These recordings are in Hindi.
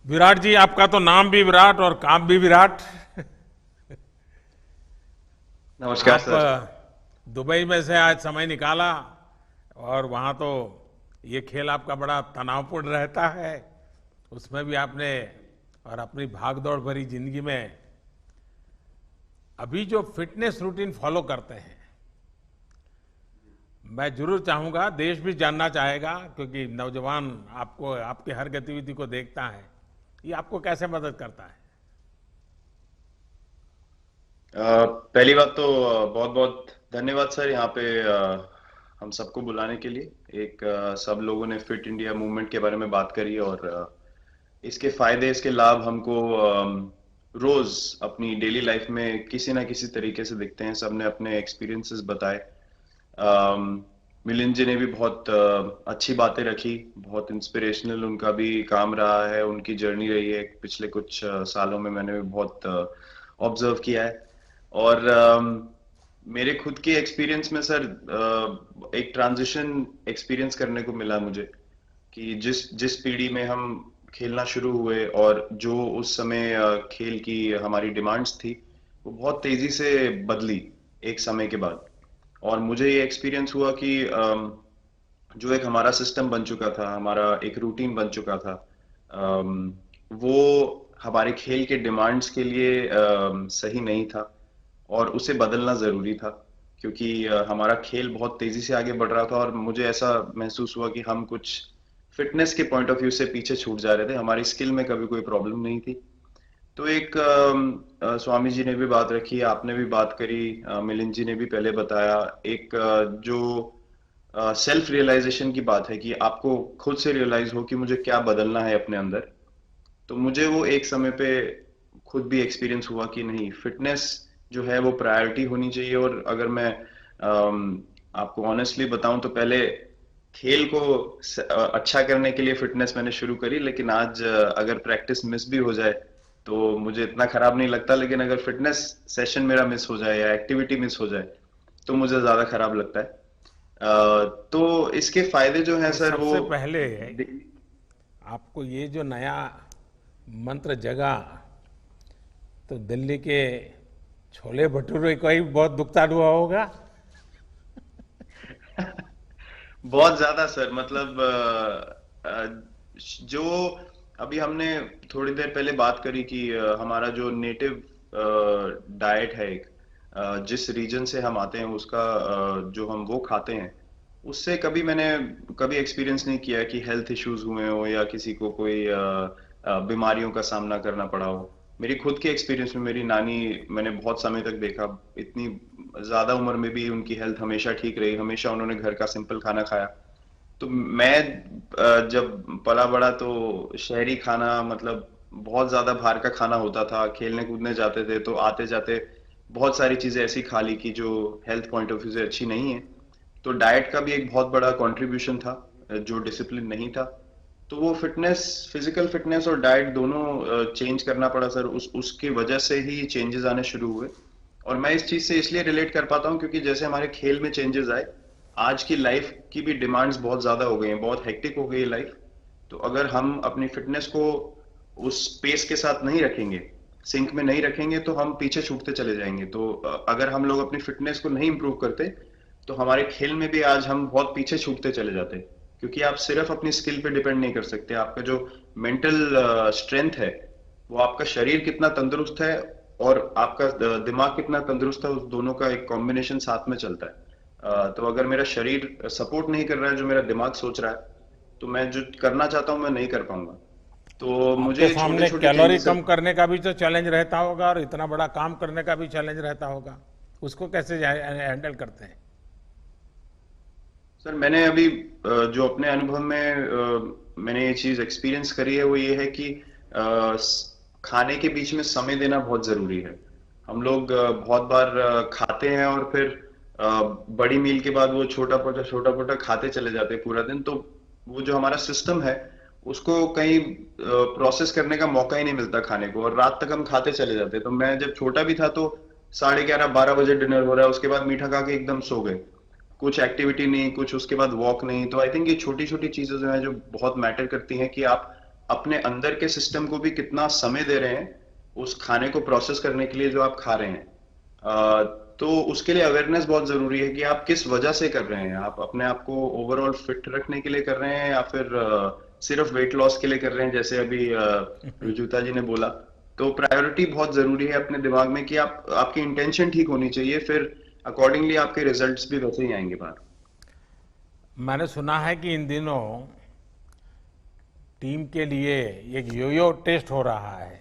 विराट जी, आपका तो नाम भी विराट और काम भी विराट। नमस्कार आप सर। दुबई में से आज समय निकाला और वहाँ तो ये खेल आपका बड़ा तनावपूर्ण रहता है। उसमें भी आपने और अपनी भाग-दौड़ भरी जिंदगी में अभी जो फिटनेस रूटीन फॉलो करते हैं, मैं जरूर चाहूंगा, देश भी जानना चाहेगा, क्योंकि नौजवान आपको आपकी हर गतिविधि को देखता है। ये आपको कैसे मदद करता है? पहली बात तो बहुत बहुत धन्यवाद सर यहाँ पे हम सबको बुलाने के लिए। सब लोगों ने फिट इंडिया मूवमेंट के बारे में बात करी और इसके फायदे इसके लाभ हमको रोज अपनी डेली लाइफ में किसी ना किसी तरीके से दिखते हैं। सबने अपने एक्सपीरियंसेस बताए। मिलिंद जी ने भी बहुत अच्छी बातें रखी। बहुत इंस्पिरेशनल उनका भी काम रहा है, उनकी जर्नी रही है पिछले कुछ सालों में। मैंने भी बहुत ऑब्जर्व किया है। और मेरे खुद के एक्सपीरियंस में सर एक ट्रांजिशन एक्सपीरियंस करने को मिला मुझे कि जिस जिस पीढ़ी में हम खेलना शुरू हुए और जो उस समय खेल की हमारी डिमांड्स थी, वो बहुत तेजी से बदली एक समय के बाद। और मुझे ये एक्सपीरियंस हुआ कि जो एक हमारा सिस्टम बन चुका था, हमारा एक रूटीन बन चुका था, वो हमारे खेल के डिमांड्स के लिए सही नहीं था और उसे बदलना जरूरी था। क्योंकि हमारा खेल बहुत तेजी से आगे बढ़ रहा था और मुझे ऐसा महसूस हुआ कि हम कुछ फिटनेस के पॉइंट ऑफ व्यू से पीछे छूट जा रहे थे। हमारी स्किल में कभी कोई प्रॉब्लम नहीं थी। तो स्वामी जी ने भी बात रखी, आपने भी बात करी, मिलिंद जी ने भी पहले बताया। एक जो सेल्फ रियलाइजेशन की बात है कि आपको खुद से रियलाइज हो कि मुझे क्या बदलना है अपने अंदर। तो मुझे वो एक समय पे खुद भी एक्सपीरियंस हुआ कि नहीं, फिटनेस जो है वो प्रायोरिटी होनी चाहिए। और अगर मैं आपको ऑनेस्टली बताऊं तो पहले खेल को अच्छा करने के लिए फिटनेस मैंने शुरू करी, लेकिन आज अगर प्रैक्टिस मिस भी हो जाए तो मुझे इतना खराब नहीं लगता। लेकिन अगर फिटनेस सेशन मेरा मिस हो जाए या एक्टिविटी मिस हो जाए तो मुझे ज्यादा खराब लगता है। तो इसके फायदे जो हैं तो सर वो सबसे पहले आपको ये जो नया मंत्र जगा, तो दिल्ली के छोले भटूरे का ही बहुत भुगतान हुआ होगा। बहुत ज्यादा सर। मतलब जो अभी हमने थोड़ी देर पहले बात करी कि हमारा जो नेटिव डाइट है, एक जिस रीजन से हम आते हैं उसका जो हम वो खाते हैं, उससे मैंने कभी एक्सपीरियंस नहीं किया कि हेल्थ इश्यूज हुए हो या किसी को कोई बीमारियों का सामना करना पड़ा हो। मेरी खुद के एक्सपीरियंस में मेरी नानी, मैंने बहुत समय तक देखा, इतनी ज्यादा उम्र में भी उनकी हेल्थ हमेशा ठीक रही। हमेशा उन्होंने घर का सिंपल खाना खाया। तो मैं जब पला बड़ा तो शहरी खाना, मतलब बहुत ज्यादा बाहर का खाना होता था। खेलने कूदने जाते थे तो आते जाते बहुत सारी चीजें ऐसी खा ली कि जो हेल्थ पॉइंट ऑफ व्यू से अच्छी नहीं है। तो डाइट का भी एक बहुत बड़ा कंट्रीब्यूशन था, जो डिसिप्लिन नहीं था। तो वो फिटनेस, फिजिकल फिटनेस और डाइट दोनों चेंज करना पड़ा सर। उस उसकी वजह से ही चेंजेस आने शुरू हुए। और मैं इस चीज से इसलिए रिलेट कर पाता हूँ क्योंकि जैसे हमारे खेल में चेंजेस आए, आज की लाइफ की भी डिमांड्स बहुत ज्यादा हो गई हैं, बहुत हेक्टिक हो गई है लाइफ। तो अगर हम अपनी फिटनेस को उस पेस के साथ नहीं रखेंगे, सिंक में नहीं रखेंगे, तो हम पीछे छूटते चले जाएंगे। तो अगर हम लोग अपनी फिटनेस को नहीं इंप्रूव करते तो हमारे खेल में भी आज हम बहुत पीछे छूटते चले जाते। क्योंकि आप सिर्फ अपनी स्किल पे डिपेंड नहीं कर सकते। आपका जो मेंटल स्ट्रेंथ है, वो आपका शरीर कितना तंदुरुस्त है और आपका दिमाग कितना तंदुरुस्त है, उस दोनों का एक कॉम्बिनेशन साथ में चलता है। तो अगर मेरा शरीर सपोर्ट नहीं कर रहा है जो मेरा दिमाग सोच रहा है, तो मैं जो करना चाहता हूँ मैं नहीं कर पाऊंगा। तो मुझे आपके ये छोटे सामने छोटे कैलोरी चेंजेस। कम करने का भी तो चैलेंज रहता होगा और इतना बड़ा काम करने का भी चैलेंज रहता होगा। उसको कैसे हैंडल करते हैं? सर मैंने अभी जो अपने अनुभव में मैंने ये चीज एक्सपीरियंस करी है, वो ये है कि खाने के बीच में समय देना बहुत जरूरी है। हम लोग बहुत बार खाते हैं और फिर बड़ी मील के बाद वो छोटा पोटा खाते चले जाते हैं पूरा दिन। तो वो जो हमारा सिस्टम है, उसको कहीं प्रोसेस करने का मौका ही नहीं मिलता खाने को, और रात तक हम खाते चले जाते हैं। तो मैं जब छोटा भी था तो 11:30 12 बजे डिनर हो रहा है, उसके बाद मीठा खा के एकदम सो गए। कुछ एक्टिविटी नहीं, कुछ उसके बाद वॉक नहीं। तो आई थिंक ये छोटी छोटी चीजें जो है जो बहुत मैटर करती हैं कि आप अपने अंदर के सिस्टम को भी कितना समय दे रहे हैं उस खाने को प्रोसेस करने के लिए जो आप खा रहे हैं। अ, तो उसके लिए अवेयरनेस बहुत जरूरी है कि आप किस वजह से कर रहे हैं। आप अपने आप को ओवरऑल फिट रखने के लिए कर रहे हैं, या फिर सिर्फ वेट लॉस के लिए कर रहे हैं, जैसे अभी रुजुता जी ने बोला। तो प्रायोरिटी बहुत जरूरी है अपने दिमाग में कि आप, आपकी इंटेंशन ठीक होनी चाहिए, फिर अकॉर्डिंगली आपके रिजल्ट्स भी वैसे ही आएंगे बाहर। मैंने सुना है कि इन दिनों टीम के लिए एक योयो टेस्ट हो रहा है।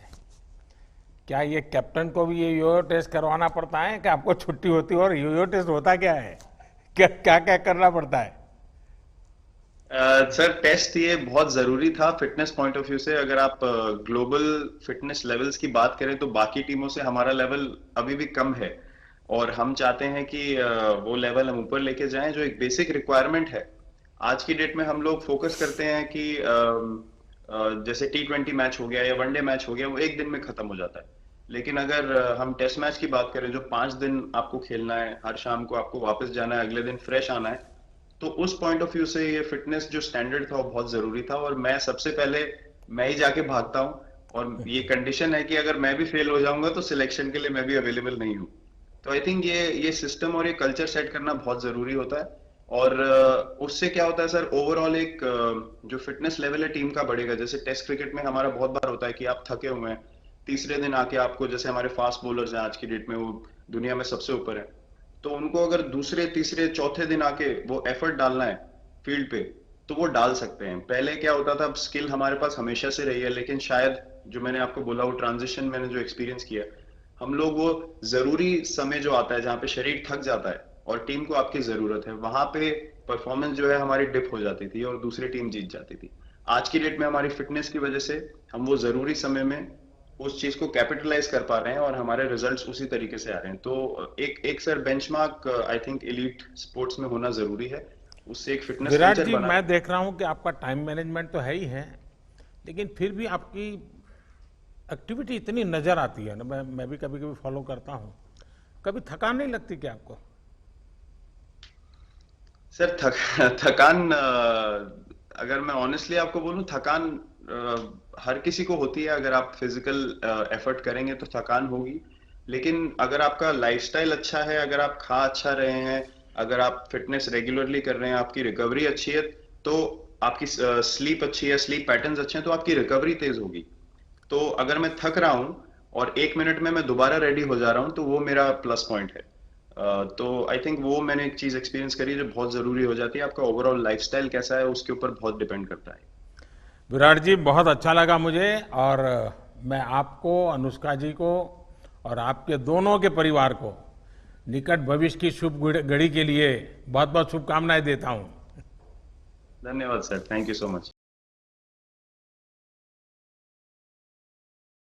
क्या ये कैप्टन को भी ये योयो टेस्ट करवाना पड़ता है कि आपको छुट्टी होती है? और योयो टेस्ट होता क्या है? क्या क्या क्या करना पड़ता है? सर, टेस्ट ये बहुत जरूरी था फिटनेस पॉइंट ऑफ व्यू से। अगर आप ग्लोबल फिटनेस लेवल्स की बात करें तो बाकी टीमों से हमारा लेवल अभी भी कम है, और हम चाहते हैं कि वो लेवल हम ऊपर लेके जाएं। जो एक बेसिक रिक्वायरमेंट है आज की डेट में, हम लोग फोकस करते हैं कि जैसे T20 मैच हो गया या वनडे मैच हो गया, वो एक दिन में खत्म हो जाता है। लेकिन अगर हम टेस्ट मैच की बात करें जो 5 दिन आपको खेलना है, हर शाम को आपको वापस जाना है, अगले दिन फ्रेश आना है, तो उस पॉइंट ऑफ व्यू से ये फिटनेस जो स्टैंडर्ड था वो बहुत जरूरी था। और मैं सबसे पहले मैं ही जाके भागता हूँ, और ये कंडीशन है कि अगर मैं भी फेल हो जाऊंगा तो सिलेक्शन के लिए मैं भी अवेलेबल नहीं हूँ। तो आई थिंक ये सिस्टम और ये कल्चर सेट करना बहुत जरूरी होता है। और उससे क्या होता है सर, ओवरऑल एक जो फिटनेस लेवल है टीम का बढ़ेगा। जैसे टेस्ट क्रिकेट में हमारा बहुत बार होता है कि आप थके हुए हैं, तीसरे दिन आके आपको, जैसे हमारे फास्ट बॉलर्स हैं आज की डेट में, वो दुनिया में सबसे ऊपर है, तो उनको अगर दूसरे तीसरे चौथे दिन आके वो एफर्ट डालना है फील्ड पे, तो वो डाल सकते हैं। पहले क्या होता था, स्किल हमारे पास हमेशा से रही है, लेकिन शायद जो मैंने आपको बोला, वो ट्रांजिशन मैंने जो एक्सपीरियंस किया, हम लोग वो जरूरी समय जो आता है जहाँ पे शरीर थक जाता है और टीम को आपकी जरूरत है, वहां पे परफॉर्मेंस जो है हमारी डिप हो जाती थी और दूसरी टीम जीत जाती थी। आज की डेट में हमारी फिटनेस की वजह से हम वो जरूरी समय में उस चीज को कैपिटलाइज कर पा रहे हैं, और हमारे रिजल्ट्स उसी तरीके से आ रहे हैं। तो एक एक sir benchmark I think elite sports में होना जरूरी है, उससे एक फिटनेस विराट कल्चर जी, बना। मैं देख रहा हूं कि आपका टाइम मैनेजमेंट तो है ही है, लेकिन फिर भी आपकी एक्टिविटी इतनी नजर आती है ना, मैं भी कभी कभी फॉलो करता हूं। कभी थकान नहीं लगती क्या आपको? सर, थकान, अगर मैं ऑनेस्टली आपको बोलूं, थकान हर किसी को होती है। अगर आप फिजिकल एफर्ट करेंगे तो थकान होगी, लेकिन अगर आपका लाइफस्टाइल अच्छा है, अगर आप खा अच्छा रहे हैं, अगर आप फिटनेस रेगुलरली कर रहे हैं, आपकी रिकवरी अच्छी है, तो आपकी स्लीप अच्छी है, स्लीप पैटर्न्स अच्छे हैं, तो आपकी रिकवरी तेज होगी। तो अगर मैं थक रहा हूं और 1 मिनट में मैं दोबारा रेडी हो जा रहा हूं, तो वो मेरा प्लस पॉइंट है। तो आई थिंक वो मैंने एक चीज एक्सपीरियंस करी जो बहुत जरूरी हो जाती है। आपका ओवरऑल लाइफस्टाइल कैसा है उसके ऊपर बहुत डिपेंड करता है। विराट जी, बहुत अच्छा लगा मुझे। और मैं आपको, अनुष्का जी को और आपके दोनों के परिवार को निकट भविष्य की शुभ घड़ी के लिए बहुत बहुत शुभकामनाएं देता हूं। धन्यवाद sir, thank you so much.